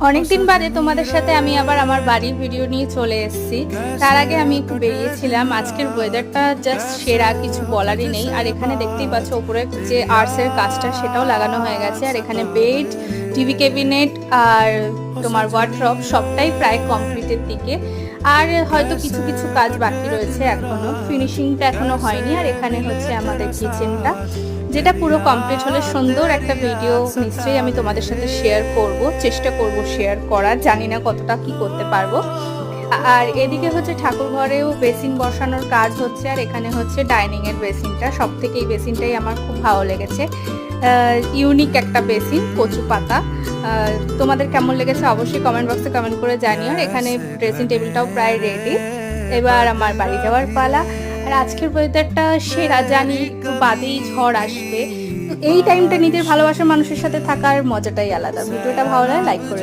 অনেকদিন বাদে তোমাদের সাথে আমি আবার আমার বাড়ির ভিডিও নিয়ে চলে এসেছি। তার আগে আমি একটু বেরিয়েছিলাম। আজকের ওয়েদারটা জাস্ট সেরা, কিছু বলারই নেই। আর এখানে দেখতেই পাচ্ছ উপরে যে আর্টসের কাজটা সেটাও লাগানো হয়ে গেছে। আর এখানে বেড, টিভি ক্যাবিনেট আর তোমার ওয়ার্ড্রব সবটাই প্রায় কমপ্লিটের দিকে। আর হয়তো কিছু কিছু কাজ বাকি রয়েছে, এখনো ফিনিশিংটা এখনো হয়নি। আর এখানে হচ্ছে আমাদের কিচেনটা, যেটা পুরো কমপ্লিট হলে সুন্দর একটা ভিডিও নিশ্চয়ই আমি তোমাদের সাথে শেয়ার করব, চেষ্টা করব শেয়ার করার, জানি না কতটা কি করতে পারবো। আর এদিকে হচ্ছে ঠাকুর ঘরেও বেসিন বসানোর কাজ হচ্ছে। আর এখানে হচ্ছে ডাইনিং এর বেসিনটা, সব থেকে এই বেসিনটাই আমার খুব ভালো লেগেছে। ইউনিক একটা বেসিন, কচু পাতা। তোমাদের কেমন লেগেছে অবশ্যই কমেন্ট বক্সে কমেন্ট করে জানিও। আর এখানে ড্রেসিং টেবিলটাও প্রায় রেডি। এবার আমার বাড়ি যাওয়ার পালা। আর আজকের ওয়েদারটা সেরা, জানি একটু বাদেই ঝড় আসবে, তো এই টাইমটা নিজের ভালোবাসার মানুষের সাথে থাকার মজাটাই আলাদা। ভিডিওটা ভালো লাগে লাইক করে